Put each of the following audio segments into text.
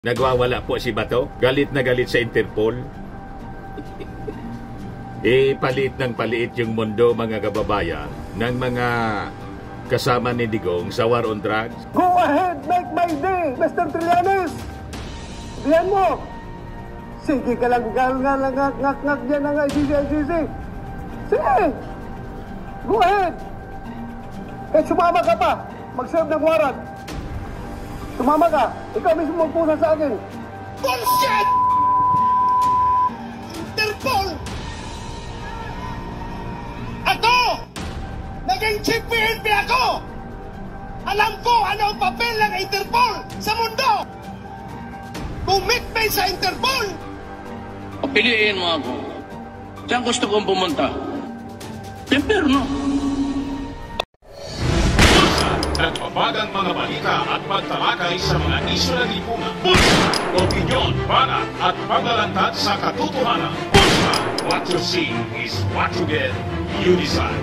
Nagwawala po si Bato. Galit na galit sa Interpol. Palit ng paliit yung mundo, mga kababayan, ng mga kasama ni Digong sa war on drugs. Go ahead, make my day, Mr. Trillanes! Diyan mo! Sige ka lang, ngak-ngak dyan ang ICC. Sige! Go ahead! Sumama ka pa, mag-serve ng warrant. Sumama ka, ikaw mismo magpusa sa akin. Bullshit! Interpol! Ako! Naging chief PNP ako! Alam ko ano ang papel ng Interpol sa mundo! Commitment sa Interpol! Piliin mo ako. Saan gusto kong pumunta? Impyerno. Nagbabagang mga balita at pagtalakay sa mga isyu ng lipunan. Bulsa! Opinyon, banat at paglalantad sa katotohanan. Bulsa! What you see is what you get. You decide.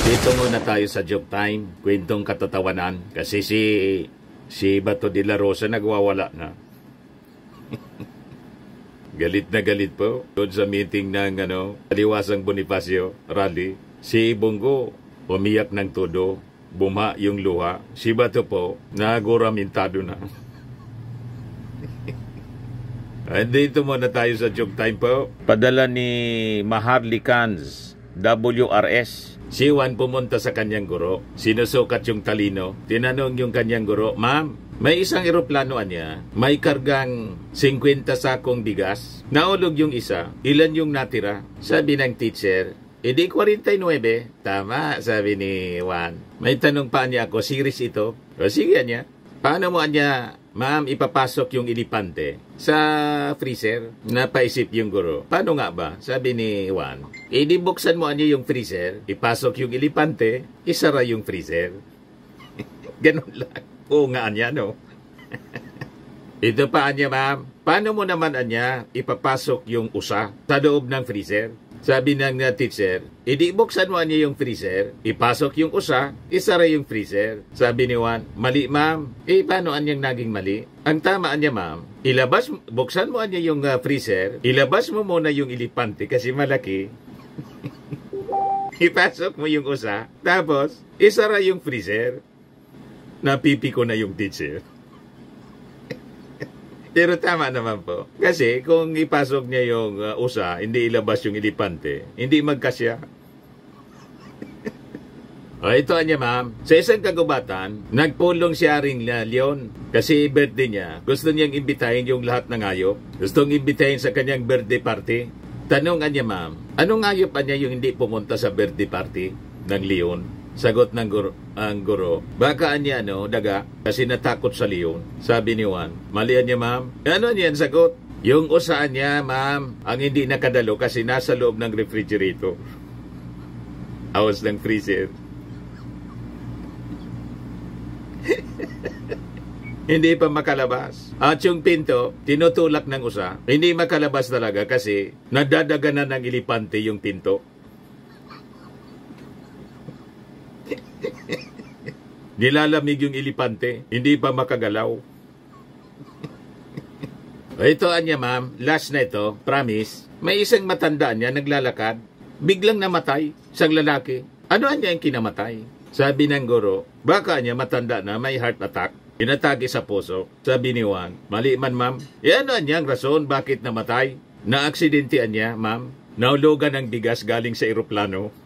Dito muna tayo sa joke time. Kwentong katatawanan. Kasi si Bato de la Rosa nagwawala na. Galit na galit po. Doon sa meeting ng Aliwasang Bonifacio rally. Si Bongo umiyak ng todo. Buma yung luha. Si Bato po, naguramintado na. Dito muna tayo sa joke time po. Padala ni Maharly Cans, WRS. Si Juan pumunta sa kanyang guro. Sinusukat yung talino. Tinanong yung kanyang guro, "Ma'am, may isang eroplano niya. May kargang 50 sakong bigas. Naulog yung isa. Ilan yung natira?" Sabi ng teacher, "Edi 49. Tama, sabi ni Juan. May tanong pa niya ako, series ito. O sige niya. Paano mo niya, "Ma'am, ipapasok yung ilipante sa freezer?" Napaisip yung guro. "Paano nga ba?" Sabi ni Juan. "Edi buksan mo niya yung freezer, ipasok yung ilipante, isara yung freezer." Ganun lang. Oo nga niya, no? Ito pa niya, "Ma'am, paano mo naman niya ipapasok yung usa sa loob ng freezer?" Sabi ng teacher, "Edi buksan mo niya yung freezer, ipasok yung usa, isara yung freezer." Sabi ni Juan, "Mali, ma'am." Paano anyang naging mali? Ang tama niya, ma'am, buksan mo niya yung freezer, ilabas mo muna yung ilipante kasi malaki. Ipasok mo yung usa, tapos isara yung freezer. Napipi ko na yung teacher. Pero tama naman po. Kasi kung ipasok niya yung usa, hindi ilabas yung ilipante, hindi magkasya. Ito niya, ma'am. Sa isang kagubatan, nagpulong si Haring Leon. Kasi birthday niya. Gusto niyang imbitahin yung lahat ng hayop. Gustong imbitahin sa kanyang birthday party. Tanong niya, ma'am, anong hayop niya yung hindi pumunta sa birthday party ng Leon? Sagot ng guro, "Baka niya daga kasi natakot sa leon." Sabi ni Juan, "Mali niya, ma'am." Ano niyan sagot? "Yung usaan niya, ma'am, ang hindi nakadalo kasi nasa loob ng refrigerator." Awas ng freezer. Hindi pa makalabas. At yung pinto, tinutulak ng usa. Hindi makalabas talaga kasi nadadaganan ng ilipante yung pinto. Nilalamig yung ilipante, hindi pa makagalaw. Ito niya, ma'am, last na ito, promise. May isang matanda niya naglalakad, biglang namatay, isang lalaki. Ano niya yung kinamatay? Sabi ng guro, baka niya matanda na may heart attack, inatake sa puso. Sabi ni Juan, "Mali man, ma'am. Ano niya ang rason bakit namatay?" "Na-aksidentian niya, ma'am. Naulugan ng bigas galing sa eroplano."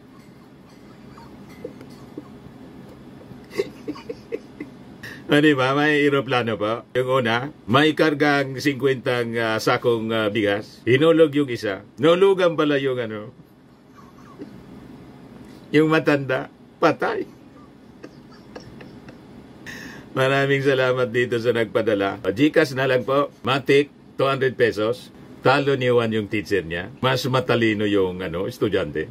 Diba? May aeroplano pa. Yung una, may kargang 50 sakong bigas. Hinulog yung isa. Nulugan pala yung yung matanda. Patay. Maraming salamat dito sa nagpadala. Gcash na lang po. Matik, 200 pesos. Talo ni Juan yung teacher niya. Mas matalino yung estudyante.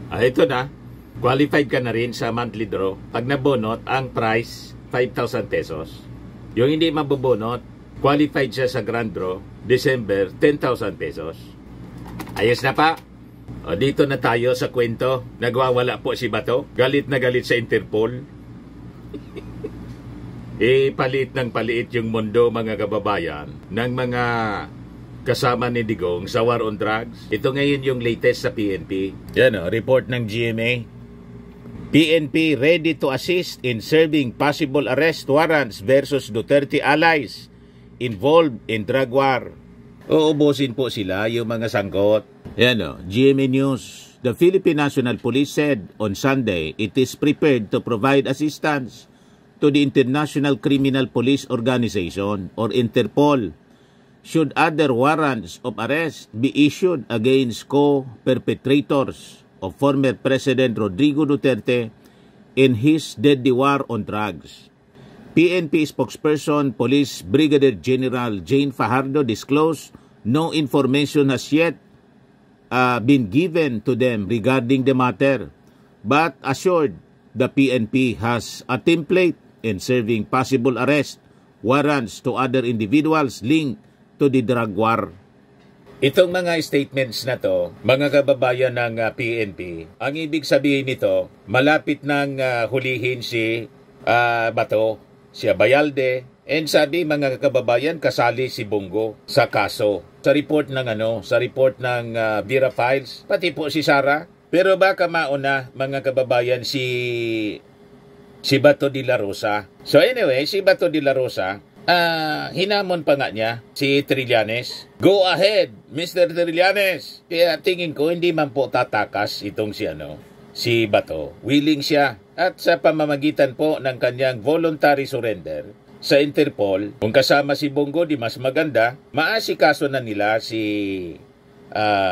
Ito na. Qualified ka na rin sa monthly draw. Pag nabonot, ang price, 5,000 pesos. Yung hindi mabobonot, qualified siya sa grand draw, December, 10,000 pesos. Ayos na pa. Dito na tayo sa kwento. Nagwawala po si Bato. Galit na galit sa Interpol. palit ng paliit yung mundo, mga kababayan, ng mga kasama ni Digong sa war on drugs. Ito ngayon yung latest sa PNP. Yan o, report ng GMA. PNP ready to assist in serving possible arrest warrants versus Duterte allies involved in drug war. Uubusin po sila yung mga sangkot. Yan o, GMA News. The Philippine National Police said on Sunday it is prepared to provide assistance to the International Criminal Police Organization or Interpol should other warrants of arrest be issued against co-perpetrators of former President Rodrigo Duterte in his deadly war on drugs. PNP spokesperson Police Brigadier General Jane Fajardo disclosed no information has yet been given to them regarding the matter, but assured the PNP has a template in serving possible arrest warrants to other individuals linked to the drug war. Itong mga statements na to, mga kababayan ng PNP, ang ibig sabihin nito, malapit nang hulihin si Bato, si Abayalde, and sabi mga kababayan, kasali si Bongo sa kaso. Sa report ng Vera Files, pati po si Sara. Pero baka mauna mga kababayan si Bato de la Rosa. So anyway, si Bato de la Rosa, hinamon pa nga niya si Trillanes. Go ahead, Mr. Trillanes. Kaya tingin ko hindi man po tatakas itong si Bato. Willing siya at sa pamamagitan po ng kanyang voluntary surrender sa Interpol, kung kasama si Bongo, di mas maganda, maasikaso na nila si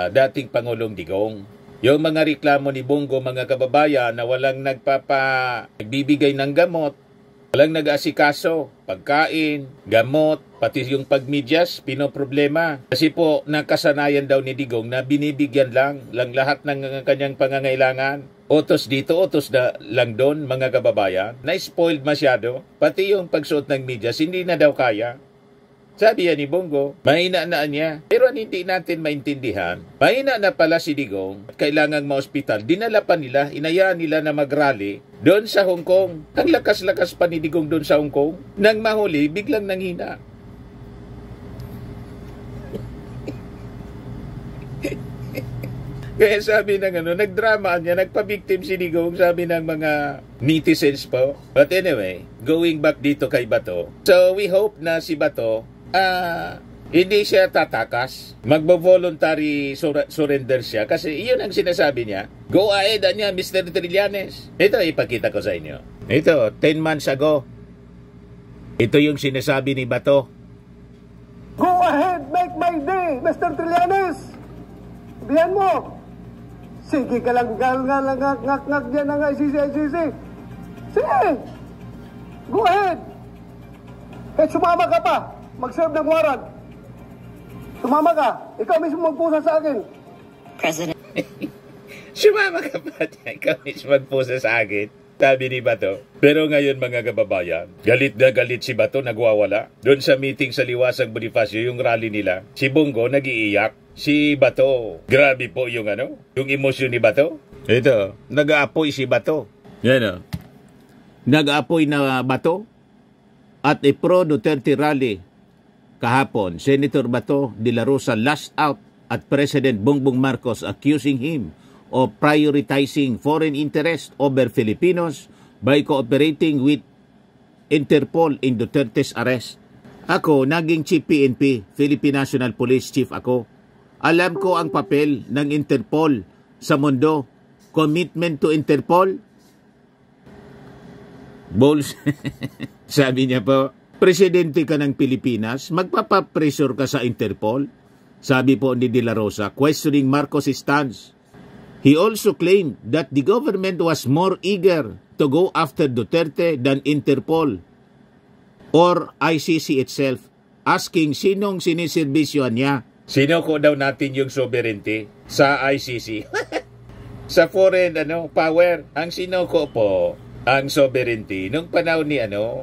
dating Pangulong Digong. Yung mga reklamo ni Bongo, mga kababayan, na walang nagbibigay ng gamot, walang nag-asikaso, pagkain, gamot, pati yung pagmidyas, pinoproblema. Kasi po, nakasanayan daw ni Digong na binibigyan lang lahat ng kanyang pangangailangan. Utos dito, utos lang doon, mga kababayan. Na-spoiled masyado. Pati yung pagsuot ng medyas, hindi na daw kaya. Sabi yan ni Bongo, mahina na niya. Pero hindi natin maintindihan. Mahina na pala si Digong at kailangang ma-hospital. Dinala pa nila, inayaan nila na mag-rally doon sa Hong Kong. Ang lakas-lakas pa ni Digong doon sa Hong Kong. Nang mahuli, biglang nanghina. Kaya sabi ng nagdrama niya, nagpa-victim si Digong, sabi ng mga netizens po. But anyway, going back dito kay Bato. So we hope na si Bato, hindi siya tatakas. Magbo-voluntary surrender siya. Kasi iyon ang sinasabi niya. Go ahead, Mr. Trillanes. Ito, ipakita ko sa inyo. Ito, 10 months ago. Ito yung sinasabi ni Bato. Go ahead, make my day, Mr. Trillanes. Sabihan mo. Sige ka lang, ngak dyan ng ICC. Sige. Go ahead. Kahit sumama ka pa, mag-serve ng warrant. Sumama ka, ikaw mismo magpusa sa akin. President. Sumama ka pa, ikaw mismo magpusa sa akin. Sabi ni Bato. Pero ngayon mga kababayan, galit na galit si Bato, nagwawala. Doon sa meeting sa Liwasag Bonifacio, yung rally nila, si Bongo nag-iiyak. Si Bato, grabe po yung yung emosyon ni Bato. Ito, nag-aapoy si Bato. Yan o. Nag-aapoy na Bato at a pro-Duterte rally kahapon. Senator Bato de la Rosa lashed out at President Bongbong Marcos accusing him of prioritizing foreign interest over Filipinos by cooperating with Interpol in Duterte's arrest. Ako, naging Chief PNP, Philippine National Police Chief ako. Alam ko ang papel ng Interpol sa mundo. Commitment to Interpol. Balls. Sabi niya po, presidente ka ng Pilipinas, magpapapressure ka sa Interpol. Sabi po ni De La Rosa, questioning Marcos' stance. He also claimed that the government was more eager to go after Duterte than Interpol or ICC itself, asking sinong siniservisyohan niya. Sino ko daw natin yung sovereignty sa ICC? Sa foreign power, ang sinoko po ang sovereignty nung panahon ni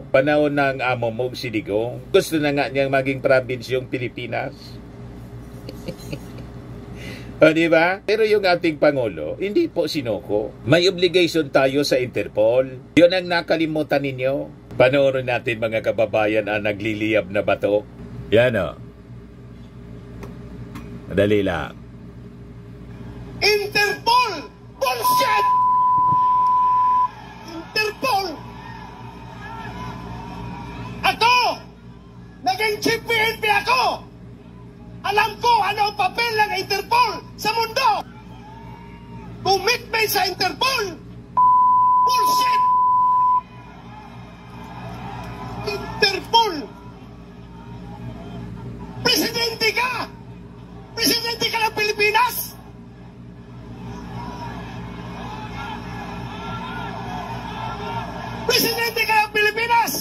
panahon ng amo mong si Digong. Gusto na nga niyang maging province yung Pilipinas. O diba? Pero yung ating Pangulo, hindi po sinoko. May obligation tayo sa Interpol. Yun ang nakalimutan ninyo. Panoorin natin mga kababayan ang nagliliyab na bato. Yan o. Madali lang. Interpol! Bullshit! Interpol! Ako! Naging chief PNP ako! Alam ko ano ang papel ng Interpol sa mundo! Commitment sa Interpol! Bullshit! Interpol! Presidente ka! Presidente ka ng Pilipinas! Presidente ka ng Pilipinas!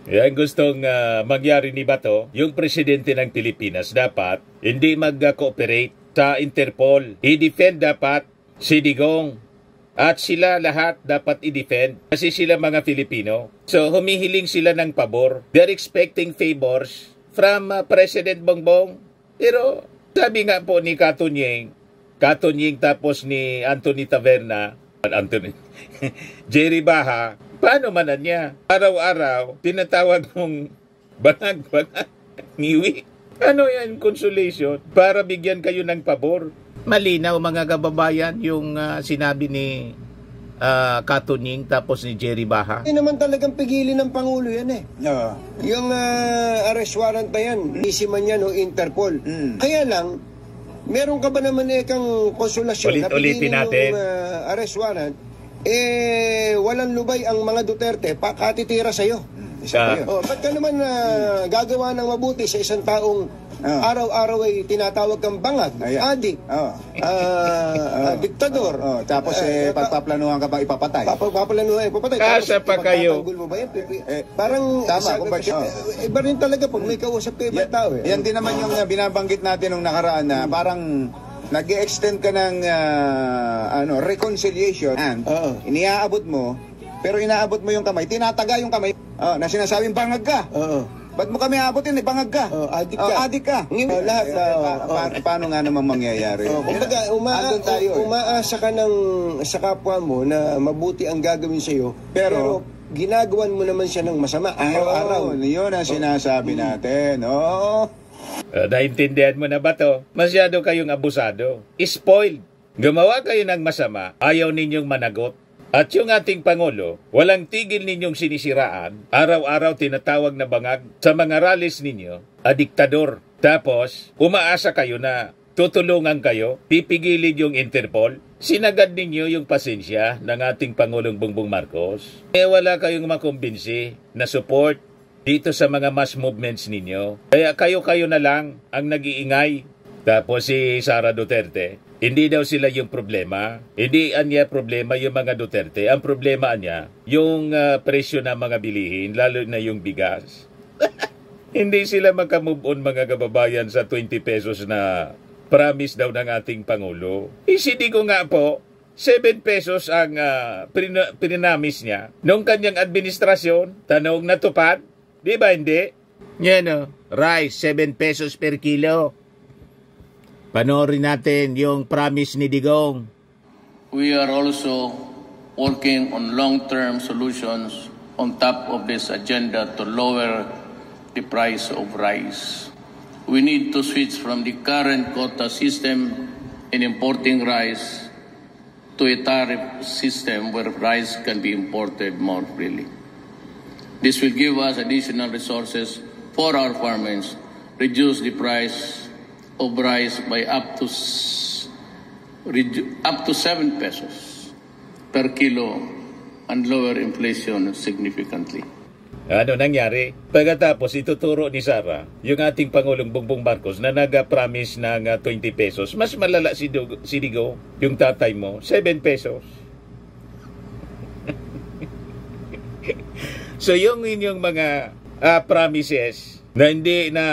Yan gustong mangyari ni Bato, yung presidente ng Pilipinas dapat hindi mag-cooperate sa Interpol. I-defend dapat si Digong. At sila lahat dapat i-defend kasi sila mga Filipino. So humihiling sila ng pabor. They're expecting favors from President Bongbong. Pero sabi nga po ni Katunying tapos ni Anthony Taverna, Jerry Baha, paano manan niya? Araw-araw, tinatawag mong banag-banag, ngiwi. Ano yan, consolation? Para bigyan kayo ng pabor. Malinaw mga kababayan yung sinabi ni Katunying tapos ni Jerry Baha. Hindi naman talagang pigilin ng Pangulo yan eh. Yung arrest warrant na yan, isi man yan o Interpol. Kaya lang, meron ka ba naman kang konsolasyon na pigilin natin yung arrest warrant, walang lubay ang mga Duterte, pakatitira sa'yo. Ba't ka naman gagawa ng mabuti sa isang taong araw-araw ay tinatawag kang bangag, adik, diktador. Tapos pagpaplanuhan ka pa ipapatay. Papaplanuhan ipapatay. Kasa pa kayo. Mo ba yan? Parang tama, iba rin talaga pag may kausap kayo ibang tao. Yan din naman yung binabanggit natin nung nakaraan na parang nag-extend ka ng reconciliation and iniaabot mo, pero inaabot mo yung kamay, tinataga yung kamay na sinasabing bangag ka. Ba't mo kami aabotin? Bangag ka. Adik ka. Adik ka. Lahat. Paano nga naman mangyayari? Kumbaga, umaasa ka sa kapwa mo na mabuti ang gagawin sa'yo, pero ginagawan mo naman siya ng masama araw-araw. Yun ang sinasabi natin. Naintindihan mo na ba to? Masyado kayong abusado. Spoiled. Gumawa kayo ng masama, ayaw ninyong managot. At yung ating Pangulo, walang tigil ninyong sinisiraan, araw-araw tinatawag na bangag sa mga rallies ninyo, diktador. Tapos, umaasa kayo na tutulungan kayo, pipigilin yung Interpol, sinagad ninyo yung pasensya ng ating Pangulong Bongbong Marcos. Wala kayong makumbinsi na support dito sa mga mass movements ninyo. Kaya kayo-kayo na lang ang nag-iingay. Tapos si Sara Duterte, hindi daw sila yung problema. Hindi niya problema yung mga Duterte. Ang problema niya, yung presyo ng mga bilihin, lalo na yung bigas. Hindi sila magka-move on mga kababayan sa 20 pesos na promise daw ng ating Pangulo. Isidi ko nga po, 7 pesos ang prinamis niya. Nung kanyang administrasyon, tanong natupad, di ba hindi? Yan o, rice, 7 pesos per kilo. Panoorin natin yung promise ni Digong. We are also working on long-term solutions on top of this agenda to lower the price of rice. We need to switch from the current quota system in importing rice to a tariff system where rice can be imported more freely. This will give us additional resources for our farmers, reduce the price of rice by up to 7 pesos per kilo and lower inflation significantly. Ano nangyari? Pagkatapos ituturo ni Sara, yung ating Pangulong Bongbong Marcos na nag-promise ng 20 pesos, mas malala si Digo, yung tatay mo, 7 pesos. So yung inyong mga promises na hindi na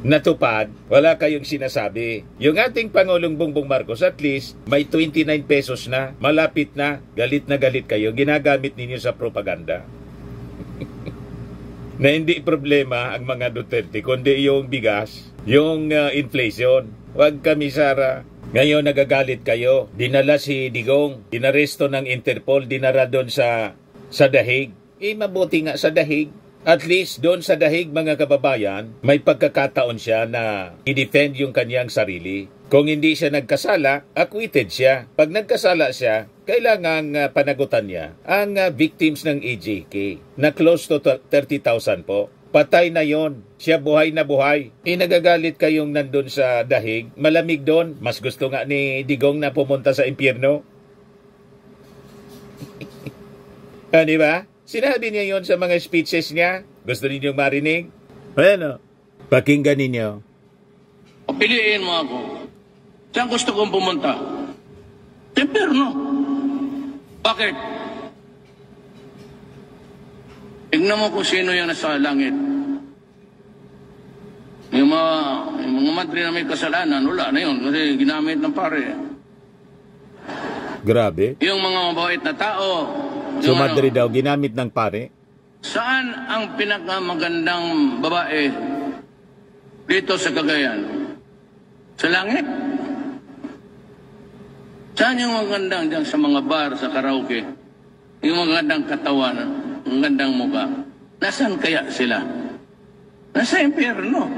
natupad, wala kayong sinasabi. Yung ating Pangulong Bongbong Marcos, at least may 29 pesos na, malapit na galit kayo, ginagamit ninyo sa propaganda. Na hindi problema ang mga Duterte, kundi yung bigas, yung inflation. Huwag kami, Sara. Ngayon nagagalit kayo. Dinala si Digong, dinaresto ng Interpol, dinara doon sa sa dahig. Mabuti nga sa dahig. At least doon sa dahig, mga kababayan, may pagkakataon siya na i-defend yung kanyang sarili. Kung hindi siya nagkasala, acquitted siya. Pag nagkasala siya, kailangang panagutan niya ang victims ng EJK na close to 30,000 po. Patay na yon, siya buhay na buhay. Nagagalit kayong nandun sa dahig, malamig doon. Mas gusto nga ni Digong na pumunta sa impyerno. Di ba? Sinabi niya yon sa mga speeches niya. Gusto ninyong marinig? Bueno, pakinggan ninyo. Piliin mo ako. Saan gusto kong pumunta? Impyerno. Bakit? Tignan mo kung sino yung nasa langit. Yung mga madre na may kasalanan, wala na yun kasi ginamit ng pare. Grabe. Yung mga mabait na tao. So madre daw, ginamit ng pare? Saan ang pinakamagandang babae dito sa Cagayan? Sa langit? Saan yung magandang dyan sa mga bar, sa karaoke? Yung magandang katawan, ang gandang mukha. Nasaan kaya sila? Nasa impyerno.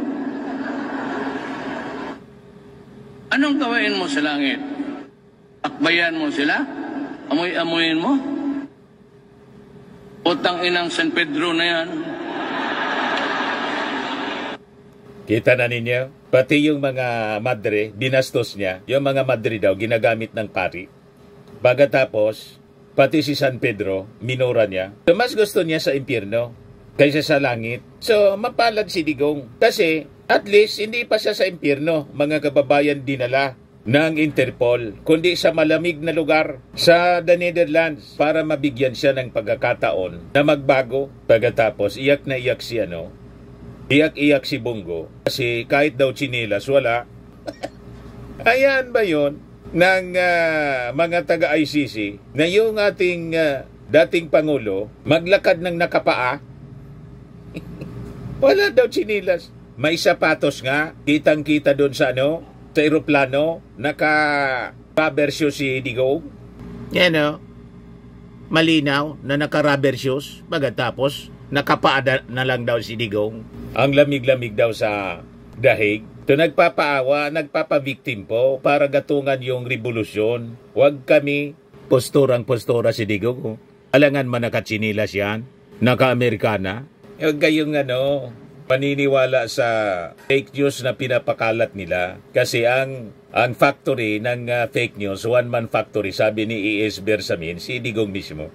Anong gawain mo sa langit? Akbayan mo sila? Amoy-amoyin mo? Utang inang San Pedro na yan. Kita na ninyo? Pati yung mga madre, binastos niya. Yung mga madre daw, ginagamit ng pari. Pagkatapos, pati si San Pedro, minura niya. So, mas gusto niya sa impyerno kaysa sa langit. So, mapalad si Digong. Kasi, at least, hindi pa siya sa impyerno, mga kababayan dinala ng Interpol, kundi sa malamig na lugar sa the Netherlands para mabigyan siya ng pagkakataon na magbago. Pagkatapos, iyak na iyak si iyak-iyak si Bongo kasi kahit daw chinilas, wala. Ayan ba yun ng mga taga-ICC na yung ating dating Pangulo maglakad ng nakapaa? Wala daw chinilas. May sapatos nga, kitang-kita doon sa sa aeroplano, naka-rubber shoes si Digong. Yan malinaw na naka-rubber shoes. Pagkatapos, nakapaada na lang daw si Digong. Ang lamig-lamig daw sa dahig. Ito nagpapaawa, nagpapabiktim po para gatungan yung revolusyon. Huwag kami posturang-postura si Digong. Alangan man nakachinilas yan, naka-Amerikana. Huwag kayong paniniwala sa fake news na pinapakalat nila. Kasi ang factory ng fake news, one-man factory, sabi ni E.S. Bersamin, si Digong mismo.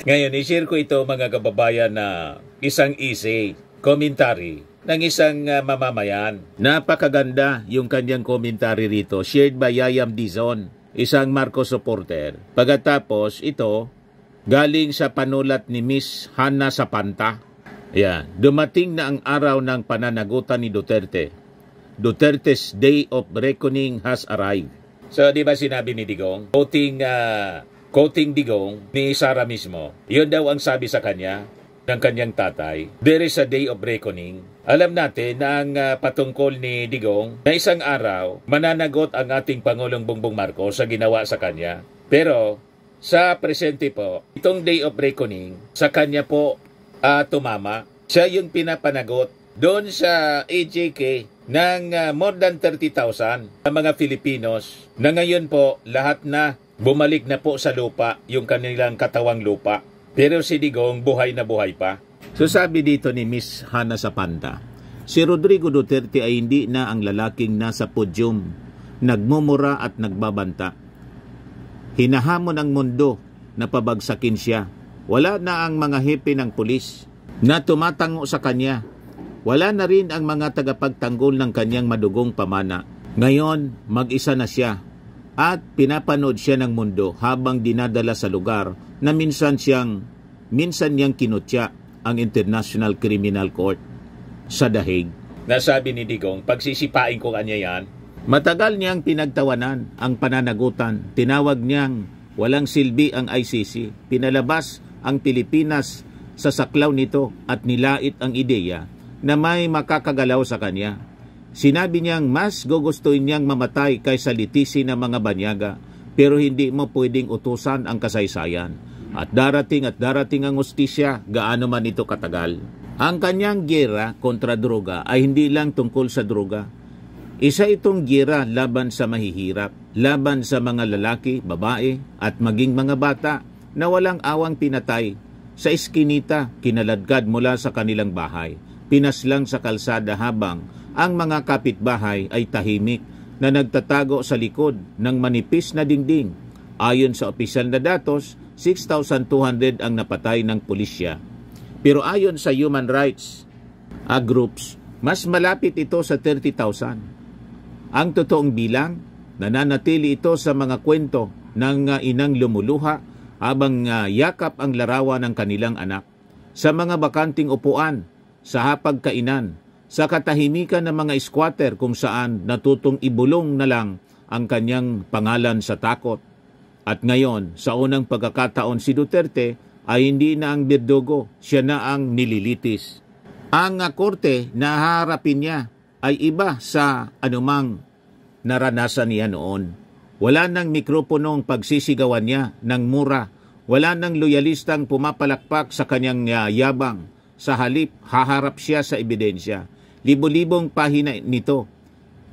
Ngayon, i-share ko ito mga kababayan na isang essay, commentary ng isang mamamayan. Napakaganda yung kanyang commentary rito, shared by Yayam Dizon, isang Marcos supporter. Pagkatapos, ito, galing sa panulat ni Miss Hannah Sapanta. Dumating na ang araw ng pananagutan ni Duterte. Duterte's Day of Reckoning has arrived. So, di ba sinabi ni Digong? Quoting Digong ni Sara mismo. Yun daw ang sabi sa kanya ng kanyang tatay. There is a day of reckoning. Alam natin na ang patungkol ni Digong na isang araw mananagot ang ating Pangulong Bongbong Marcos sa ginawa sa kanya. Pero sa presente po, itong day of reckoning sa kanya po tumama. Siya yung pinapanagot doon sa EJK ng more than 30,000 na mga Filipinos na ngayon po lahat na bumalik na po sa lupa yung kanilang katawang lupa. Pero si Digong buhay na buhay pa. So sabi dito ni Miss Hannah Sapanta, si Rodrigo Duterte ay hindi na ang lalaking nasa podyum, nagmumura at nagbabanta. Hinahamon ang mundo na pabagsakin siya. Wala na ang mga hepe ng pulis na tumatango sa kanya. Wala na rin ang mga tagapagtanggol ng kanyang madugong pamana. Ngayon, mag-isa na siya at pinapanood siya ng mundo habang dinadala sa lugar na minsan niyang kinutya ang International Criminal Court sa Dahig. Nasabi ni Digong, pagsisipain ko kanya yan. Matagal niyang pinagtawanan ang pananagutan. Tinawag niyang walang silbi ang ICC. Pinalabas ang Pilipinas sa saklaw nito at nilait ang ideya na may makakagalaw sa kanya. Sinabi niyang mas gugustuhin niyang mamatay kaysa litisin ng mga banyaga, pero hindi mo pwedeng utusan ang kasaysayan. At darating ang hustisya, gaano man ito katagal. Ang kanyang giyera kontra droga ay hindi lang tungkol sa droga. Isa itong giyera laban sa mahihirap, laban sa mga lalaki, babae at maging mga bata na walang awang pinatay sa iskinita, kinaladkad mula sa kanilang bahay, pinaslang sa kalsada habang ang mga kapitbahay ay tahimik na nagtatago sa likod ng manipis na dingding. Ayon sa opisyal na datos, 6,200 ang napatay ng pulisya. Pero ayon sa human rights groups, mas malapit ito sa 30,000. Ang totoong bilang, nananatili ito sa mga kwento ng inang lumuluha habang yakap ang larawan ng kanilang anak, sa mga bakanting upuan, sa hapagkainan, sa katahimikan ng mga squatter kung saan natutong ibulong na lang ang kanyang pangalan sa takot. At ngayon, sa unang pagkakataon si Duterte ay hindi na ang birdugo, siya na ang nililitis. Ang korte na haharapin niya ay iba sa anumang naranasan niya noon. Wala nang mikroponong pagsisigawan niya ng mura. Wala nang loyalistang pumapalakpak sa kanyang yabang. Sa halip, haharap siya sa ebidensya. Libo-libong pahina nito.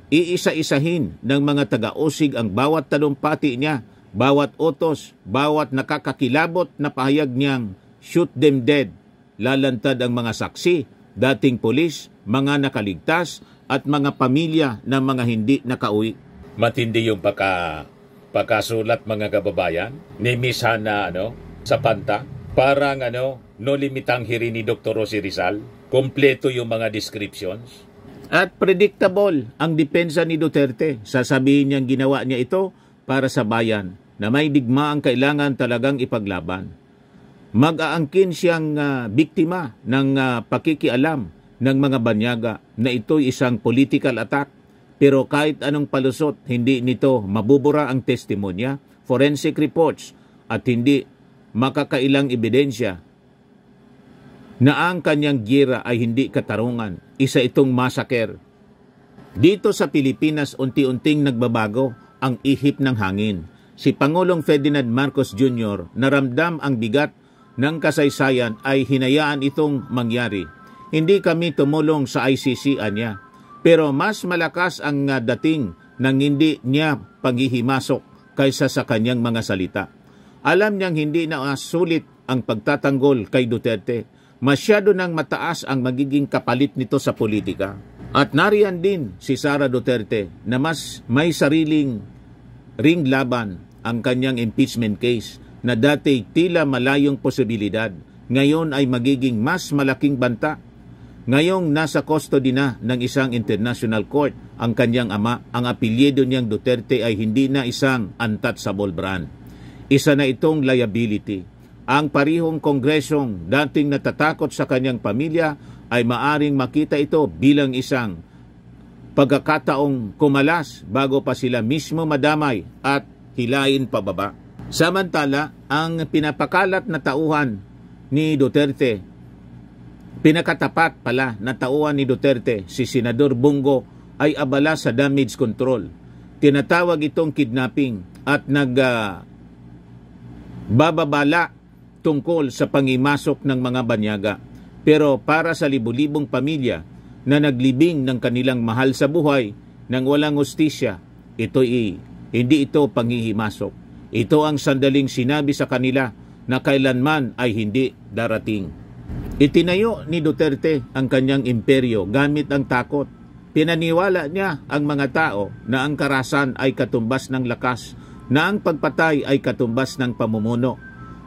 Iisa-isahin ng mga taga-usig ang bawat talumpati niya, bawat utos, bawat nakakakilabot na pahayag niyang shoot them dead. Lalantad ang mga saksi, dating pulis, mga nakaligtas, at mga pamilya ng mga hindi nakauwi. Matindi yung pagkasulat mga kababayan ni Miss Hana sa Panta. Parang no limitang hiri ni Dr. Rosie Rizal. Kompleto yung mga descriptions. At predictable ang depensa ni Duterte. Sasabihin niyang ginawa niya ito para sa bayan na may digma ang kailangan talagang ipaglaban. Mag-aangkin siyang biktima ng pakikialam ng mga banyaga na ito'y isang political attack. Pero kahit anong palusot, hindi nito mabubura ang testimonya, forensic reports at hindi makakailang ebidensya na ang kanyang giyera ay hindi katarungan. Isa itong massacre. Dito sa Pilipinas, unti-unting nagbabago ang ihip ng hangin. Si Pangulong Ferdinand Marcos Jr. naramdam ang bigat ng kasaysayan ay hinayaan itong mangyari. Hindi kami tumulong sa ICC niya. Pero mas malakas ang dating ng hindi niya paghihimasok kaysa sa kanyang mga salita. Alam niyang hindi na sulit ang pagtatanggol kay Duterte. Masyado nang mataas ang magiging kapalit nito sa politika. At nariyan din si Sara Duterte na mas may sariling ring laban ang kanyang impeachment case na dati tila malayong posibilidad. Ngayon ay magiging mas malaking banta. Ngayong nasa custody na ng isang international court ang kanyang ama, ang apelyido niyang Duterte ay hindi na isang untouchable brand. Isa na itong liability. Ang parihong kongresong dating natatakot sa kanyang pamilya ay maaring makita ito bilang isang pagkakataong kumalas bago pa sila mismo madamay at hilain pababa. Samantala, ang pinapakalat na tauhan ni Duterte, pinakatapat pala na tauhan ni Duterte, si Senador Bongo, ay abala sa damage control. Tinatawag itong kidnapping at bababala tungkol sa pangimasok ng mga banyaga. Pero para sa libu-libong pamilya na naglibing ng kanilang mahal sa buhay nang walang hustisya, hindi ito panghihimasok. Ito ang sandaling sinabi sa kanila na kailanman ay hindi darating. Itinayo ni Duterte ang kanyang imperyo gamit ang takot. Pinaniwala niya ang mga tao na ang karahasan ay katumbas ng lakas, na ang pagpatay ay katumbas ng pamumuno.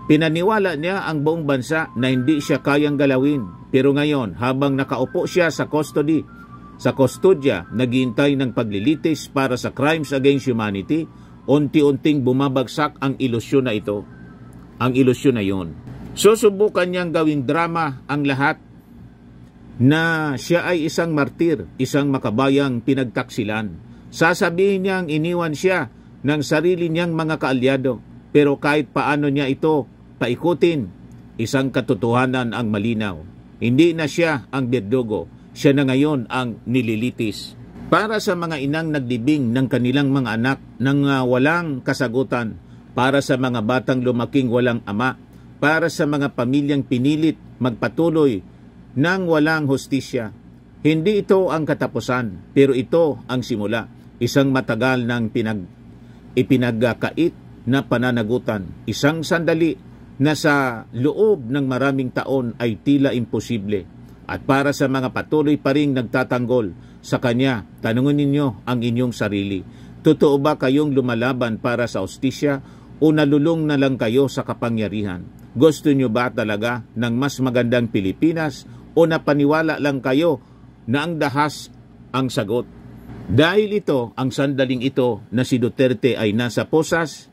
Pinaniwala niya ang buong bansa na hindi siya kayang galawin. Pero ngayon, habang nakaupo siya sa kustodya, naghihintay ng paglilitis para sa crimes against humanity, unti-unting bumabagsak ang ilusyon na ito. Ang ilusyon na yon. Susubukan niyang gawing drama ang lahat na siya ay isang martir, isang makabayang pinagtaksilan. Sasabihin niyang iniwan siya ng sarili niyang mga kaalyado. Pero kahit paano niya ito paikutin, isang katotohanan ang malinaw. Hindi na siya ang berdugo, siya na ngayon ang nililitis. Para sa mga inang naglibing ng kanilang mga anak nang walang kasagutan, para sa mga batang lumaking walang ama, para sa mga pamilyang pinilit magpatuloy ng walang hustisya. Hindi ito ang katapusan, pero ito ang simula. Isang matagal ng ipinagkait na pananagutan. Isang sandali na sa loob ng maraming taon ay tila imposible. At para sa mga patuloy pa ring nagtatanggol sa kanya, tanungin ninyo ang inyong sarili. Totoo ba kayong lumalaban para sa hustisya o nalulung na lang kayo sa kapangyarihan? Gusto nyo ba talaga ng mas magandang Pilipinas o napaniwala lang kayo na ang dahas ang sagot? Dahil ito, ang sandaling ito na si Duterte ay nasa posas,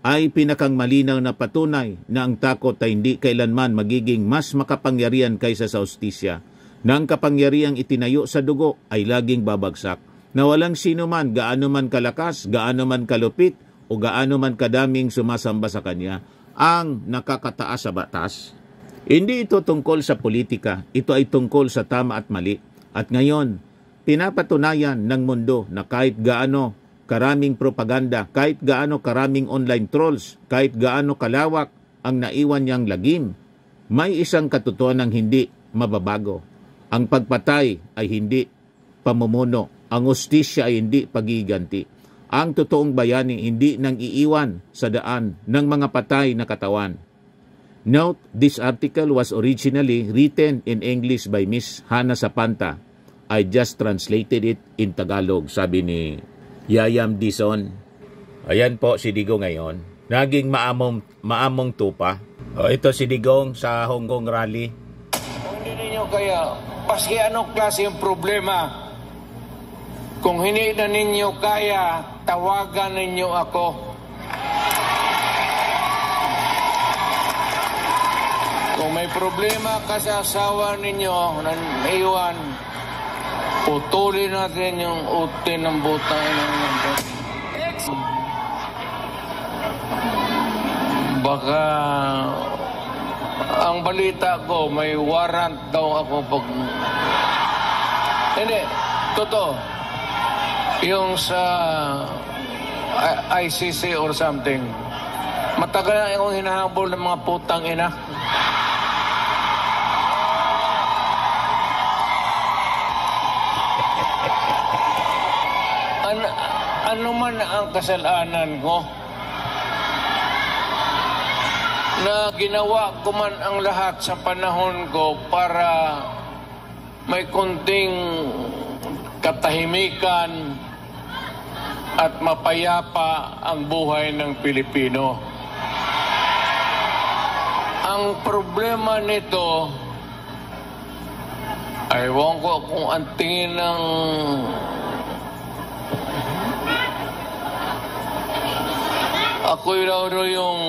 ay pinakang malinaw na patunay na ang takot ay hindi kailanman magiging mas makapangyarihan kaysa sa hustisya. Na ang kapangyarihang itinayo sa dugo ay laging babagsak. Na walang sino man, gaano man kalakas, gaano man kalupit, o gaano man kadaming sumasamba sa kanya, ang nakakataas sa batas. Hindi ito tungkol sa politika, ito ay tungkol sa tama at mali. At ngayon, pinapatunayan ng mundo na kahit gaano karaming propaganda, kahit gaano karaming online trolls, kahit gaano kalawak ang naiwan niyang lagim, may isang katotohanan ng hindi mababago. Ang pagpatay ay hindi pamumuno, ang hustisya ay hindi pagiganti. Ang totoong bayani hindi nang iiwan sa daan ng mga patay na katawan. Note, this article was originally written in English by Miss Hannah Sapanta. I just translated it in Tagalog, sabi ni Yayam Dizon. Ayan po si Digong ngayon. Naging maamong tupa. Ito si Digong sa Hong Kong rally. Kung hindi ninyo kaya, paski anong klase yung problema, kung hindi na ninyo kaya, tawagan ninyo ako. Kung may problema ka sa asawa ninyo na naiwan, putulin natin yung utin ng butang. Baka ang balita ko, may warrant daw ako pag... Hindi, totoo. Yung sa ICC or something. Matagal na akong hinahabol ng mga putang ina. Ano man ang kasalanan ko, na ginawa ko man ang lahat sa panahon ko para may konting katahimikan at mapayapa ang buhay ng Pilipino. Ang problema nito, ewan ko kung ang tingin ng ako'y raw yung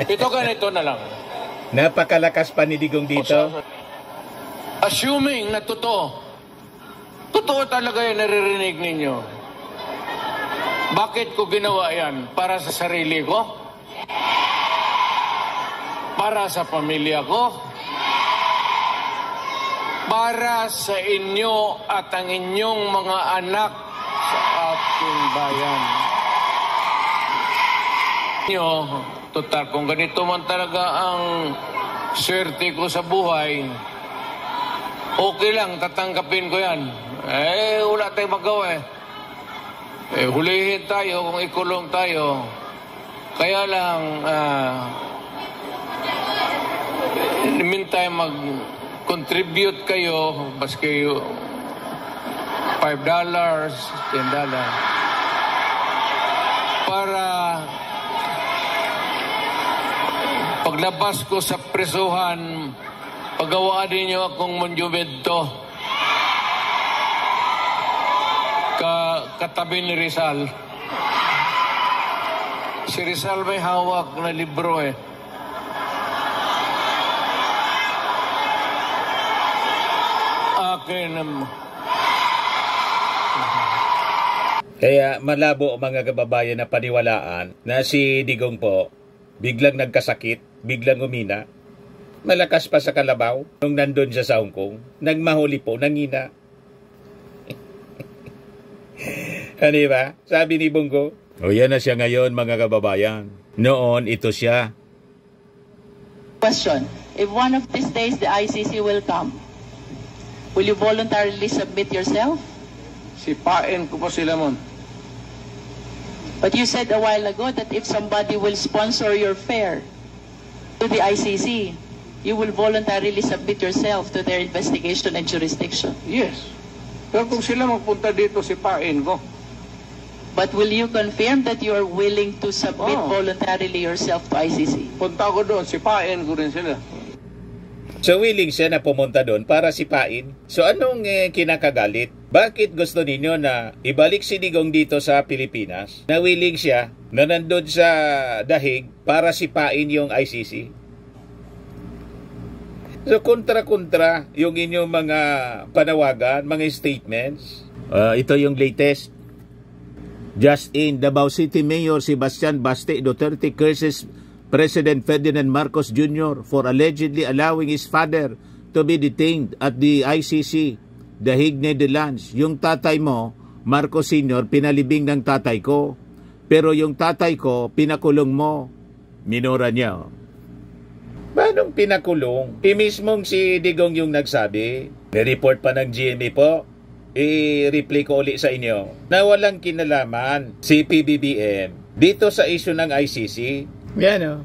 ito ganito na lang. Napakalakas pa ni Digong dito. Assuming na totoo talaga yung naririnig ninyo. Bakit ko ginawa yan? Para sa sarili ko? Para sa pamilya ko? Para sa inyo at ang inyong mga anak sa ating bayan. Total, kung ganito man talaga ang swerte ko sa buhay, okay lang, tatanggapin ko yan. Wala tayong magawa hulihin tayo kung ikulong tayo. Kaya lang, in the meantime, mag-contribute kayo, baski $5, $10, para paglabas ko sa presuhan, pagawaan ninyo akong monumento katabi ni Rizal. Si Rizal may hawak na libro Akin Kaya malabo mga kababayan na paniwalaan na si Digong po biglang nagkasakit, biglang umina. Malakas pa sa kalabaw nung nandun siya sa Hong Kong. Nagmahuli po, nangina. Ano ba? Sabi ni Bongo. O yan na siya ngayon, mga kababayan. Noon, ito siya. Question. If one of these days the ICC will come, will you voluntarily submit yourself? Sipain ko po sila, mon. But you said a while ago that if somebody will sponsor your fare to the ICC, you will voluntarily submit yourself to their investigation and jurisdiction. Yes. Pero kung sila magpunta dito, sipain ko. But will you confirm that you are willing to submit voluntarily yourself to ICC? Punta ko doon, sipain ko rin sila. So willing siya na pumunta doon para sipain. So anong kinakagalit? Bakit gusto ninyo na ibalik si Digong dito sa Pilipinas? Na willing siya na nandun sa dahig para sipain yung ICC? So kontra-kontra yung inyong mga panawagan, mga statements. Ito yung latest. Just in, Davao City Mayor Sebastian Baste Duterte curses President Ferdinand Marcos Jr. for allegedly allowing his father to be detained at the ICC, The Hague, Netherlands. Yung tatay mo, Marcos Sr., pinalibing ng tatay ko. Pero yung tatay ko, pinakulong mo. Minura niya. Paanong pinakulong? Mismong si Digong yung nagsabi. May-report pa ng GMA po. I-replay ko ulit sa inyo na walang kinalaman si PBBM dito sa issue ng ICC. Yan o.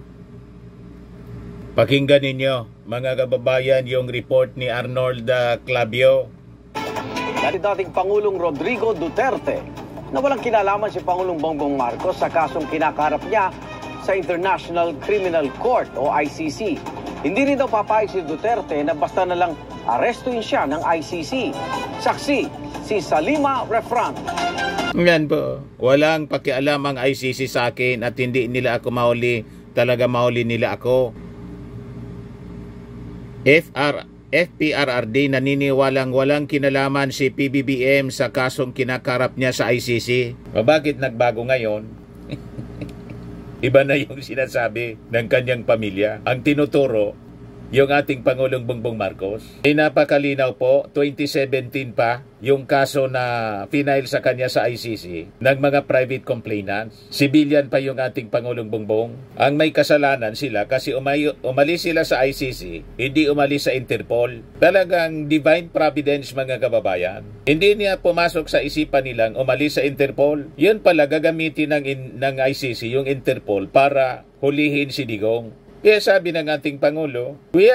Pakinggan ninyo, mga kababayan, yung report ni Arnold Clavio. Dating Pangulong Rodrigo Duterte na walang kinalaman si Pangulong Bongbong Marcos sa kasong kinakarap niya sa International Criminal Court o ICC. Hindi rin daw papayag si Duterte na basta na lang arestuin siya ng ICC. Saksi, si Salima Refran. Yan po. Walang pakialam ang ICC sa akin at hindi nila ako mahuli. Talaga mahuli nila ako. FPRRD naniniwalang walang kinalaman si PBBM sa kasong kinakarap niya sa ICC. O bakit nagbago ngayon? Iba na yung sinasabi ng kanyang pamilya. Ang tinuturo, yung ating Pangulong Bongbong Marcos. Napakalinaw po, 2017 pa, yung kaso na final sa kanya sa ICC ng mga private complainants. Civilian pa yung ating Pangulong Bongbong. Ang may kasalanan sila kasi umalis sila sa ICC, hindi umalis sa Interpol. Talagang divine providence, mga kababayan. Hindi niya pumasok sa isipan nilang umalis sa Interpol. Yun pala gagamitin ng ICC, yung Interpol, para hulihin si Digong. Kaya sabi ng ating Pangulo, we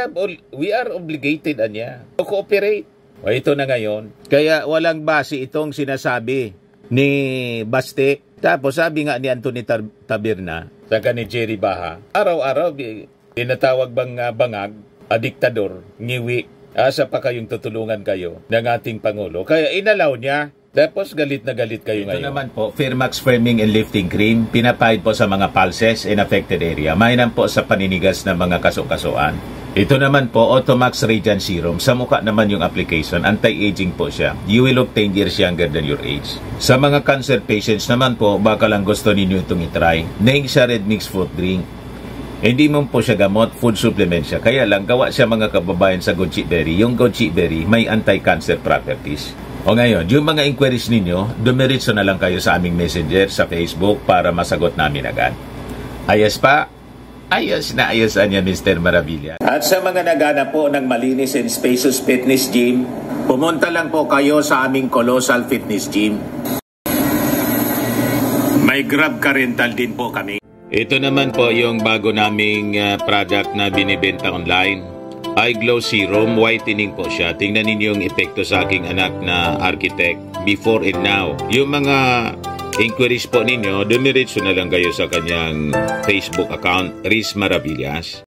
are obligated niya to cooperate. O ito na ngayon. Kaya walang base itong sinasabi ni Baste. Tapos sabi nga ni Anthony Taberna, saka ni Jerry Baha, araw-araw tinatawag bang bangag, diktador, ngiwi, asa pa kayong tutulungan kayo ng ating Pangulo. Kaya inalaw niya. Tapos galit na galit kayo ngayon. Ito naman po, Firmax Firming and Lifting Cream, pinapahid po sa mga pulses in affected area. Mainam po sa paninigas ng mga kaso-kasuan. Ito naman po, Automax Radiant Serum. Sa mukha naman yung application, anti-aging po siya. You will look 10 years younger than your age. Sa mga cancer patients naman po, baka lang gusto ninyo itong itry. Naing siya Red Mix Fruit Drink. Hindi mo po siya gamot, food supplement siya. Kaya lang, gawa siya mga kababayan sa goji berry. Yung goji berry may anti-cancer properties. O ngayon, yung mga inquiries ninyo, dumiritso na lang kayo sa aming messenger sa Facebook para masagot namin agad. Ayos pa? Ayos na ayosan niya, Mr. Maravilla. At sa mga nagana po ng malinis and spacious fitness gym, pumunta lang po kayo sa aming Colossal Fitness Gym. May Grab Car Rental din po kami. Ito naman po yung bago naming product na binibenta online. Eye Glow Serum, whitening po siya. Tingnan ninyo yung epekto sa aking anak na architect before and now. Yung mga inquiries po ninyo, dumiretso na lang kayo sa kanyang Facebook account, Riz Maravillas.